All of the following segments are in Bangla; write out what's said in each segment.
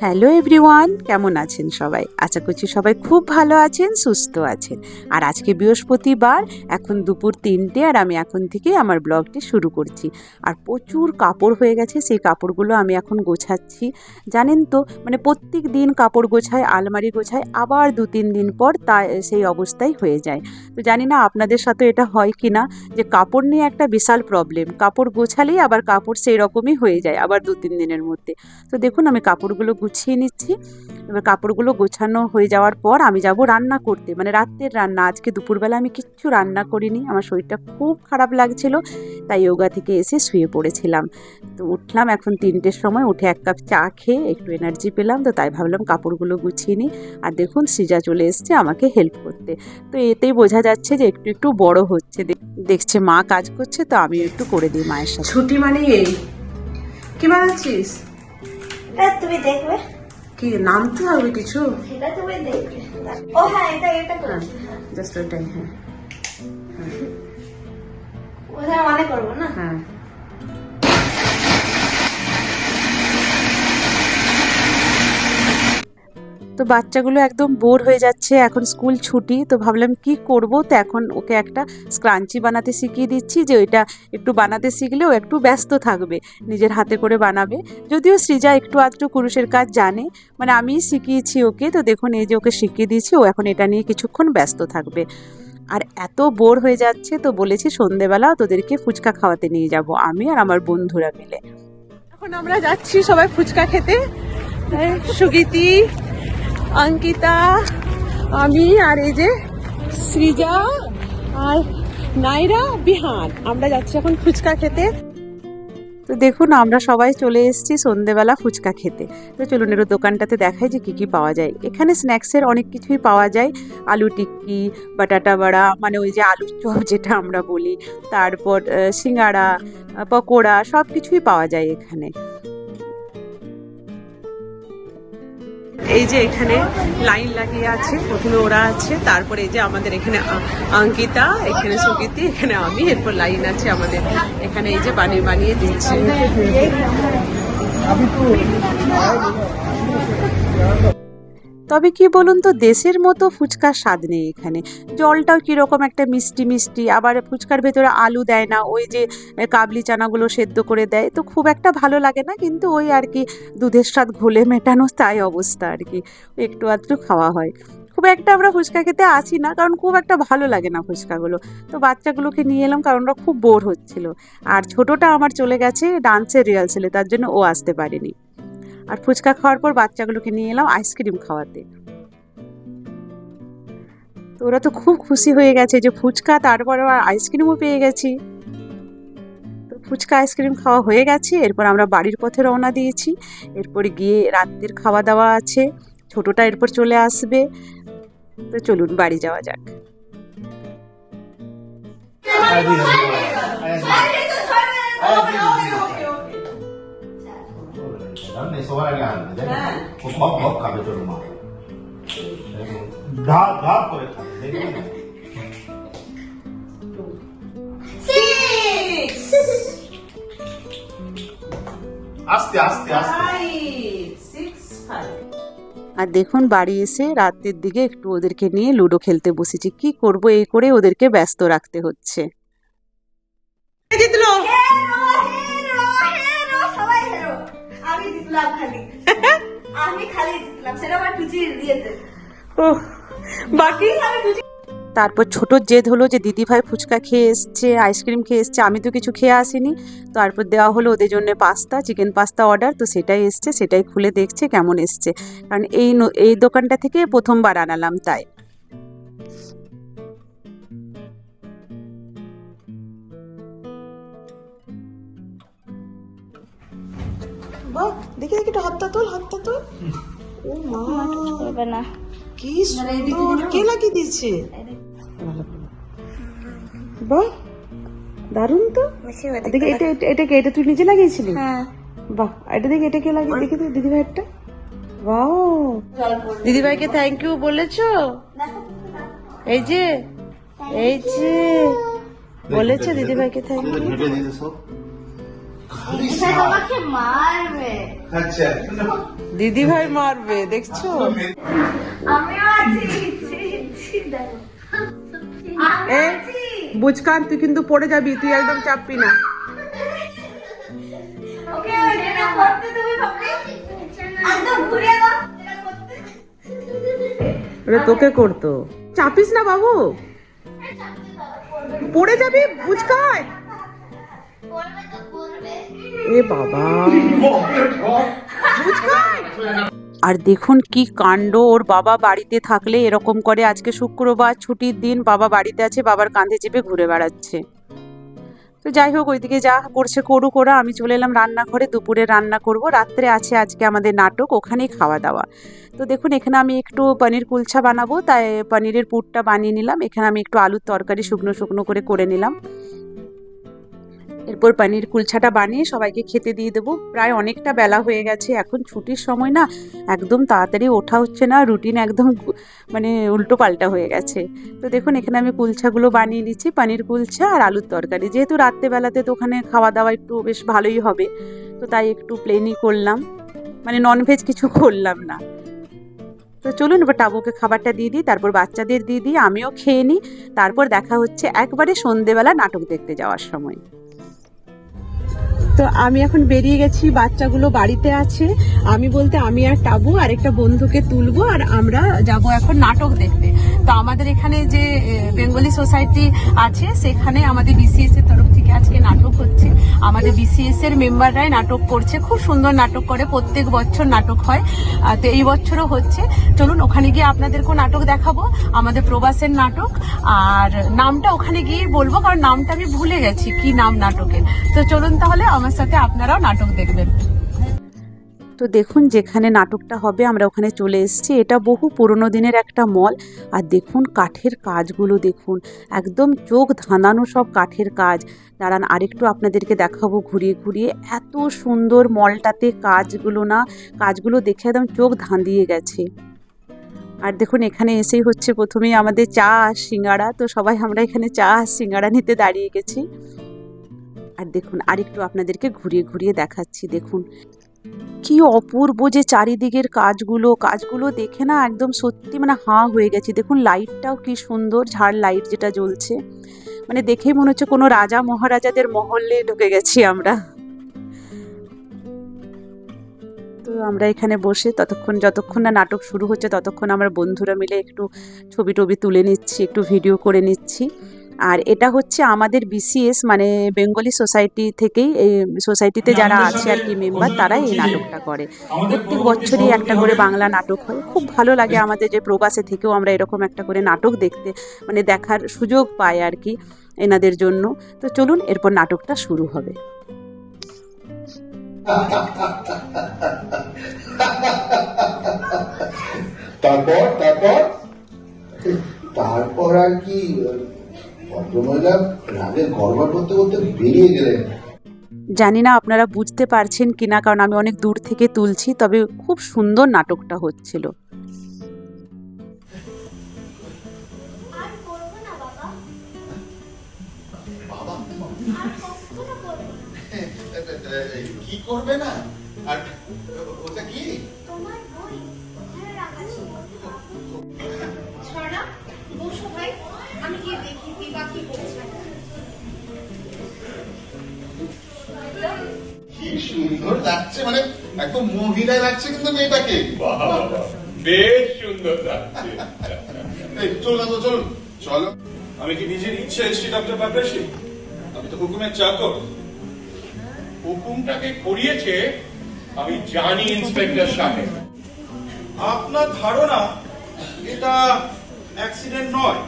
হ্যালো এভরিওয়ান, কেমন আছেন সবাই? আশা করছি সবাই খুব ভালো আছেন, সুস্থ আছেন। আর আজকে বৃহস্পতিবার, এখন দুপুর 3টে, আর আমি এখন থেকে আমার ব্লগটি শুরু করছি। আর প্রচুর কাপড় হয়ে গেছে, সেই কাপড়গুলো আমি এখন গোছাচ্ছি। জানেন তো, মানে প্রত্যেক দিন কাপড় গোছায়, আলমারি গোছায়, আবার 2-3 দিন পর তা সেই অবস্থাই হয়ে যায়। তো জানি না আপনাদের সাথে এটা হয় কি না, যে কাপড় নিয়ে একটা বিশাল প্রবলেম। কাপড় গোছালেই আবার কাপড় সেই রকমই হয়ে যায় আবার 2-3 দিনের মধ্যে। তো দেখুন, আমি কাপড়গুলো গুছিয়ে নিচ্ছি। এবার কাপড়গুলো গোছানো হয়ে যাওয়ার পর আমি যাব রান্না করতে, মানে রাত্রের রান্না। আজকে দুপুরবেলা আমি কিচ্ছু রান্না করিনি, আমার শরীরটা খুব খারাপ লাগছিল, তাই যোগা থেকে এসে শুয়ে পড়েছিলাম। তো উঠলাম এখন 3টের সময়, উঠে 1 কাপ চা খেয়ে একটু এনার্জি পেলাম, তো তাই ভাবলাম কাপড়গুলো গুছিয়ে নিই। আর দেখুন, সৃজা চলে এসছে আমাকে হেল্প করতে। তো এতেই বোঝা যাচ্ছে যে একটু একটু বড় হচ্ছে। দেখছে মা কাজ করছে, তো আমি একটু করে দিই মায়ের সাথে। ছুটি মানে এই কি বানাচ্ছিস? তুমি দেখবে কি নামতে হবে কিছু? সেটা তুমি দেখবে। ও হ্যাঁ, এটা করেছি। জাস্ট ওটাই। হ্যাঁ ওটা মনে করবো না। হ্যাঁ। তো বাচ্চাগুলো একদম বোর হয়ে যাচ্ছে, এখন স্কুল ছুটি, তো ভাবলাম কি করব। তো এখন ওকে একটা স্ক্রাঞ্চি বানাতে শিখিয়ে দিচ্ছি, যে ওইটা একটু বানাতে শিখলেও একটু ব্যস্ত থাকবে, নিজের হাতে করে বানাবে। যদিও সৃজা একটু আধটু কুরুশের কাজ জানে, মানে আমিই শিখিয়েছি ওকে। তো দেখুন, এই যে ওকে শিখিয়ে দিয়েছি, ও এখন এটা নিয়ে কিছুক্ষণ ব্যস্ত থাকবে। আর এত বোর হয়ে যাচ্ছে, তো বলেছি সন্ধেবেলা তোদেরকে ফুচকা খাওয়াতে নিয়ে যাব, আমি আর আমার বন্ধুরা মিলে। এখন আমরা যাচ্ছি সবাই ফুচকা খেতে। সুগীতি, অঙ্কিতা, আমি, আর এই যে সৃজা আর নাইরা, বিহান, আমরা যাচ্ছি এখন ফুচকা খেতে। তো দেখুন, আমরা সবাই চলে এসেছি সন্ধেবেলা ফুচকা খেতে। তো চলুন এর দোকানটাতে দেখাই যে কী কী পাওয়া যায়। এখানে স্ন্যাক্সের অনেক কিছুই পাওয়া যায়, আলু টিক্কি, বাটাটা বড়া, মানে ওই যে আলুর চপ যেটা আমরা বলি, তারপর সিঙ্গাড়া, পকোড়া, সব কিছুই পাওয়া যায় এখানে। এই যে এখানে লাইন লাগিয়ে আছে, প্রথমে ওরা আছে, তারপরে এই যে আমাদের এখানে অঙ্কিতা, এখানে সুগীতি, এখানে আমি, এরপর লাইন আছে আমাদের এখানে। এই যে বানিয়ে দিচ্ছে। তবে কি বলুন তো, দেশের মতো ফুচকার স্বাদ নেই এখানে। জলটাও কীরকম একটা মিষ্টি মিষ্টি, আবার ফুচকার ভেতরে আলু দেয় না, ওই যে কাবলি চানাগুলো সেদ্ধ করে দেয়, তো খুব একটা ভালো লাগে না। কিন্তু ওই আর কি, দুধের স্বাদ ঘোলে মেটানো, তাই অবস্থা আর কি, একটু আধটু খাওয়া হয়। খুব একটা আমরা ফুচকা খেতে আসি না, কারণ খুব একটা ভালো লাগে না ফুচকাগুলো। তো বাচ্চাগুলোকে নিয়ে এলাম, কারণ ওরা খুব বোর হচ্ছিল। আর ছোটোটা আমার চলে গেছে ডান্সের রিহার্সালে, তার জন্য ও আসতে পারেনি। আর ফুচকা খাওয়ার পর বাচ্চাগুলোকে নিয়ে এলাম আইসক্রিম খাওয়াতে। তো ওরা তো খুব খুশি হয়ে গেছে যে ফুচকা, তারপর আবার আইসক্রিমও পেয়ে গেছি। তো ফুচকা আইসক্রিম খাওয়া হয়ে গেছে, এরপর আমরা বাড়ির পথে রওনা দিয়েছি। এরপর গিয়ে রাতের খাওয়া দাওয়া আছে, ছোটটা এরপর চলে আসবে। তো চলুন বাড়ি যাওয়া যাক। আর দেখুন, বাড়ি এসে রাতের দিকে একটু ওদেরকে নিয়ে লুডো খেলতে বসেছি। কি করব, এই করে ওদেরকে ব্যস্ত রাখতে হচ্ছে। জিতলো? আমি জিতলাম খালি। আমি খালি জিতলাম, সেটা আমার টুচির দিয়েছে। ওহ, বাকি তারপর ছোট জেদ হলো যে দিদিভাই ফুচকা খেয়ে এসছে, আইসক্রিম খেয়ে এসছে, আমি তো কিছু খেয়ে আসিনি। তারপর দেওয়া হলো ওদের জন্য পাস্তা, চিকেন পাস্তা অর্ডার, তো সেটাই এসছে, সেটাই খুলে দেখছে কেমন এসছে, কারণ এই দোকানটা থেকে প্রথমবার আনালাম তাই। বাহ, দেখি দেখি, একটু হাতটা তোল, হাতটা তোল। ও মা, হবে না। কি সুন্দর, কে লাগিয়ে দিয়েছে? বাহ, দারুণ তো। দেখি এটা তুই নিজে লাগিয়েছিলি? হ্যাঁ। বাহ, এটা দেখি, এটা কে লাগিয়ে, দেখি তো দিদি ভাইয়েরটা। বাহ, দিদি ভাইকে থ্যাংক ইউ বলেছো? এই যে বলেছে দিদি ভাইকে থ্যাংক ইউ। দিদি ভাই তোমাকে মারবে। আচ্ছা দিদি ভাই মারবে, দেখছো? আমিও আছি, দেখো এ বুঝকান, তুই কিন্তু পড়ে যাবি, তুই একদম চাপবি না। ওকে এটা করতে তুমি ভাববে একদম ঘুরে দাও এটা করতে। ওটা তোকে করতো, চাপিস না বাবু, পড়ে যাবি বুঝকায়। এ বাবা, আর দেখুন কি কাণ্ড, ওর বাবা বাড়িতে থাকলে এরকম করে। আজকে শুক্রবার, ছুটির দিন, বাবা বাড়িতে আছে, বাবার কাঁধে চেপে ঘুরে বেড়াচ্ছে। তো যাই হোক, ওইদিকে যা করছে করুক ওরা। আমি চলে এলাম রান্নাঘরে, দুপুরে রান্না করব। রাত্রে আছে আজকে আমাদের নাটক, ওখানেই খাওয়া দাওয়া। তো দেখুন এখানে আমি একটু পনির কুলচা বানাবো, তাই পনিরের পুরটা বানিয়ে নিলাম। এখানে আমি একটু আলুর তরকারি শুকনো শুকনো করে নিলাম। এরপর পনির কুলচাটা বানিয়ে সবাইকে খেতে দিয়ে দেবো। প্রায় অনেকটা বেলা হয়ে গেছে, এখন ছুটির সময় না, একদম তাড়াতাড়ি ওঠা হচ্ছে না, রুটিন একদম মানে উল্টো পাল্টা হয়ে গেছে। তো দেখুন এখানে আমি কুলচাগুলো বানিয়ে নিচ্ছি, পনির কুলচা আর আলুর তরকারি। যেহেতু রাত্রেবেলাতে তো ওখানে খাওয়া দাওয়া একটু বেশ ভালোই হবে, তো তাই একটু প্লেনই করলাম, মানে ননভেজ কিছু করলাম না। তো চলুন এবার টাবুকে খাবারটা দিয়ে দিই, তারপর বাচ্চাদের দিয়ে দিই, আমিও খেয়ে নিই। তারপর দেখা হচ্ছে একবারে সন্ধেবেলা নাটক দেখতে যাওয়ার সময়। তো আমি এখন বেরিয়ে গেছি, বাচ্চাগুলো বাড়িতে আছে। আমি বলতে আমি আর টাবু আর একটা বন্ধুকে তুলবো, আর আমরা যাব এখন নাটক দেখতে। তো আমাদের এখানে যে বেঙ্গলি সোসাইটি আছে, সেখানে আমাদের বিসিএস এর তরফ থেকে আজকে নাটক হচ্ছে। আমাদের বিসিএস এর মেম্বাররাই নাটক করছে, খুব সুন্দর নাটক করে, প্রত্যেক বছর নাটক হয়। তো এই বছরও হচ্ছে। চলুন ওখানে গিয়ে আপনাদেরকেও নাটক দেখাবো, আমাদের প্রবাসের নাটক। আর নামটা ওখানে গিয়ে বলবো, কারণ নামটা আমি ভুলে গেছি কি নাম নাটকের। তো চলুন তাহলে আমার সাথে আপনারাও নাটক দেখবেন। তো দেখুন যেখানে নাটকটা হবে আমরা ওখানে চলে এসেছি। এটা বহু পুরনো দিনের একটা মল। আর দেখুন কাঠের কাজগুলো, দেখুন একদম চোখ ধাঁধানো সব কাঠের কাজ। দাঁড়ান আরেকটু আপনাদেরকে দেখাবো ঘুরিয়ে ঘুরিয়ে, এত সুন্দর মলটাতে কাজগুলো দেখে একদম চোখ ধাঁধিয়ে গেছে। আর দেখুন এখানে এসেই হচ্ছে প্রথমেই আমাদের চা আর সিঙ্গাড়া। তো সবাই আমরা এখানে চা আর সিঙ্গাড়া নিতে দাঁড়িয়ে গেছি। আর দেখুন আরেকটু আপনাদেরকে ঘুরিয়ে ঘুরিয়ে দেখাচ্ছি। দেখুন কি অপূর্ব যে চারিদিকের কাজগুলো দেখে না একদম সত্যি মানে হাঁ হয়ে গেছি। দেখুন লাইটটাও কি সুন্দর, ঝাড় লাইট যেটা জ্বলছে, মানে দেখেই মনে হচ্ছে কোনো রাজা মহারাজাদের মহলে ঢুকে গেছি আমরা। তো আমরা এখানে বসে যতক্ষণ না নাটক শুরু হচ্ছে ততক্ষণ আমরা বন্ধুরা মিলে একটু ছবি টবি তুলে নিচ্ছি, একটু ভিডিও করে নিচ্ছি। আর এটা হচ্ছে আমাদের বিসিএস মানে বেঙ্গলি সোসাইটি থেকেই, এই সোসাইটিতে যারা আছে আর কি মেম্বার, তারাই এই নাটকটা করে। প্রত্যেক বছরই একটা করে বাংলা নাটক হয়। খুব ভালো লাগে আমাদের যে প্রবাসে থেকেও আমরা এরকম একটা করে নাটক দেখতে মানে দেখার সুযোগ পাই আর কি এনাদের জন্য। তো চলুন এরপর নাটকটা শুরু হবে। তারপর আর কি ভদ্রমহিলা রাগের গড়বড় করতে করতে বেরিয়ে গেলেন। জানি না আপনারা বুঝতে পারছেন কিনা, কারণ আমি অনেক দূর থেকে তুলছি, তবে খুব সুন্দর নাটকটা হচ্ছিল। কি করবে না? আর ওটা কি? তোমার বই ওখানে রাখা ছিল। ছড়া বসো ভাই, আমি গিয়ে দেখি দিবা কি করছে। কি সুন্দর লাগছে, মানে একদম মহিলা লাগছে কিন্তু মেয়েটাকে। বেশ সুন্দর লাগছে। এই চলো চলো। আমি কি নিজের ইচ্ছে এসেছি ডক্টর পাকরাশি? আমি তো হুকুমের চাকর। হুকুমটাকে করিয়েছে আমি জানি ইন্সপেক্টর সাহেব। আপনার ধারণা এটা অ্যাক্সিডেন্ট নয়?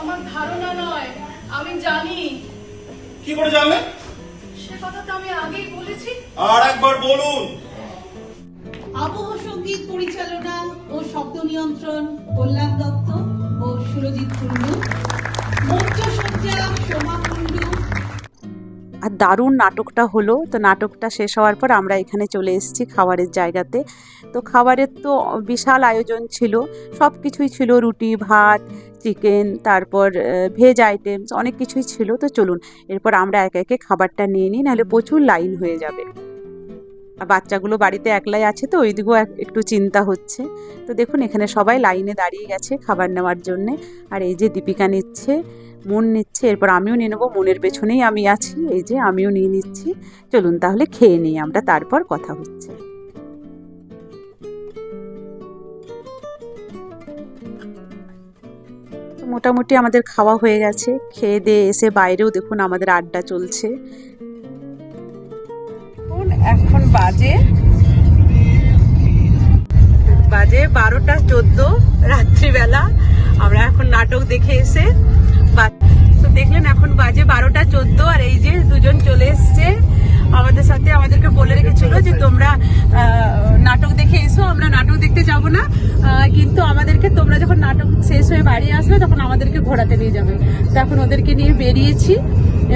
আমার ধারণা নয়, আমি জানি। কি করে জানলেন? সে কথা তো আমি আগেই বলেছি। আর একবার বলুন। আবহ সঙ্গীত পরিচালনা ও শব্দ নিয়ন্ত্রণ কল্যাণ দত্ত ও সুরজিৎ কুণ্ডু, মঞ্চসজ্জা সোমা কুণ্ডু। আর দারুণ নাটকটা হলো। তো নাটকটা শেষ হওয়ার পর আমরা এখানে চলে এসেছি খাবারের জায়গাতে। তো খাবারের তো বিশাল আয়োজন ছিল, সব কিছুই ছিল, রুটি, ভাত, চিকেন, তারপর ভেজ আইটেমস, অনেক কিছুই ছিল। তো চলুন এরপর আমরা একে একে খাবারটা নিয়ে নিই, নাহলে প্রচুর লাইন হয়ে যাবে। আর বাচ্চাগুলো বাড়িতে একলাই আছে, তো ওইদিকেও একটু চিন্তা হচ্ছে। তো দেখুন এখানে সবাই লাইনে দাঁড়িয়ে গেছে খাবার নেওয়ার জন্যে। আর এই যে দীপিকা নিচ্ছে, মন নিচ্ছে, এরপর আমিও নিয়ে নেবো, মনের পেছনেই আমি আছি, এই যে আমিও নিয়ে নিচ্ছি। চলুন তাহলে খেয়ে নিই আমরা, তারপর কথা হচ্ছে। তো মোটামুটি আমাদের খাওয়া হয়ে গেছে, খেয়ে দিয়ে এসে বাইরেও দেখুন আমাদের আড্ডা চলছে। এখন বাজে 12:14 রাত্রিবেলা। আমরা এখন নাটক দেখে এসে তো দেখলেন এখন বাজে 12:14, আর এই যে দুজন চলে এসছে আমাদের সাথে। আমাদেরকে বলে রেখেছিল যে তোমরা নাটক দেখে এসো, আমরা নাটক দেখতে যাব না, কিন্তু আমাদেরকে তোমরা যখন নাটক শেষ হয়ে বাড়ি আসবে তখন আমাদেরকে ঘোরাতে নিয়ে যাবে। তো এখন ওদেরকে নিয়ে বেরিয়েছি,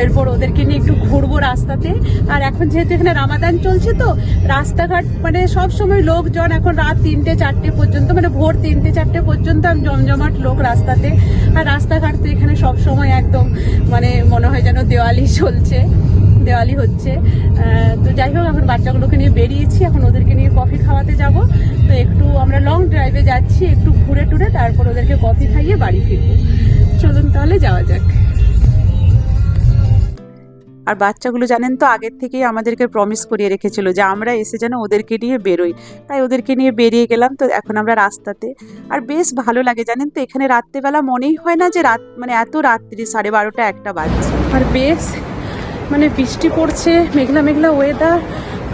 এরপর ওদেরকে নিয়ে একটু ঘুরবো রাস্তাতে। আর এখন যেহেতু এখানে রামাদান চলছে, তো রাস্তাঘাট মানে সব সময় লোকজন, এখন রাত 3-4 পর্যন্ত, মানে ভোর 3-4 পর্যন্ত জমজমাট লোক রাস্তাতে। আর রাস্তাঘাট তো এখানে সব সময় একদম মানে মনে হয় যেন দেওয়ালি চলছে, দেওয়ালি হচ্ছে। তো যাই হোক, এখন বাচ্চাগুলোকে নিয়ে বেরিয়েছি, এখন ওদেরকে নিয়ে কফি খাওয়াতে যাব। তো একটু আমরা লং ড্রাইভে যাচ্ছি, একটু ঘুরে টুরে তারপর ওদেরকে কফি খাইয়ে বাড়ি ফিরবো। চলুন তাহলে যাওয়া যাক। আর বাচ্চাগুলো জানেন তো আগের থেকেই আমাদেরকে প্রমিস করিয়ে রেখেছিল যে আমরা এসে যেন ওদেরকে নিয়ে বেরোই, তাই ওদেরকে নিয়ে বেরিয়ে গেলাম। তো এখন আমরা রাস্তাতে, আর বেশ ভালো লাগে জানেন তো, এখানে রাত্রেবেলা মনেই হয় না যে রাত, মানে এত রাত্রি 12:30-1টা বাজছে। আর বেশ মানে বৃষ্টি পড়ছে, মেঘলা মেঘলা ওয়েদার,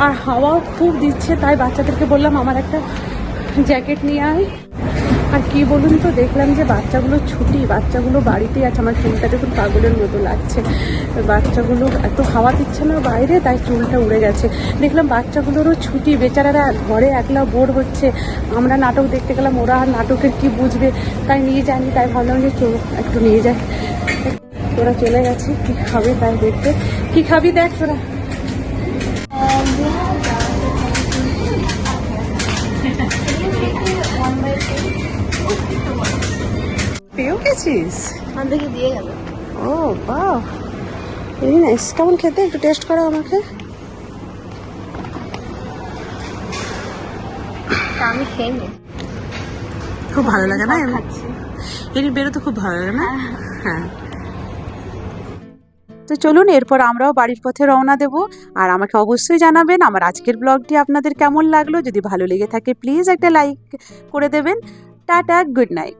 আর হাওয়াও খুব দিচ্ছে। তাই বাচ্চাদেরকে বললাম আমার একটা জ্যাকেট নিয়ে আয়। আর কি বলুন তো, দেখলাম যে বাচ্চাগুলো ছুটি, বাচ্চাগুলো বাড়িতেই আছে। আমার চুলটা দেখুন পাগলের মতো লাগছে, বাচ্চাগুলো এত হাওয়া দিচ্ছে না বাইরে, তাই চুলটা উড়ে গেছে। দেখলাম বাচ্চাগুলোরও ছুটি, বেচারারা ঘরে একলা বোর হচ্ছে। আমরা নাটক দেখতে গেলাম, ওরা আর নাটকের কি বুঝবে, তাই নিয়ে যায়নি। তাই ভাবলাম যে চলো একটু নিয়ে যায়। তোরা চলে গেছে, কি খাবে তাই দেখতে। কি খাবি দেখ তোরা? পেয়েও গেছিস? আমাদেরকে দিয়ে গেল। ও বাহ, ভেরি নাইস। কেমন খেতে, একটু টেস্ট করো আমাকে। আমি খেয়ে নি, খুব ভালো লাগে না? খাচ্ছি। এমনি বেরোতে খুব ভালো লাগে না? হ্যাঁ। তো চলুন এরপর আমরাও বাড়ির পথে রওনা দেব। আর আমাকে অবশ্যই জানাবেন আমার আজকের ব্লগটি আপনাদের কেমন লাগলো। যদি ভালো লেগে থাকে প্লিজ একটা লাইক করে দেবেন। Tata, good night.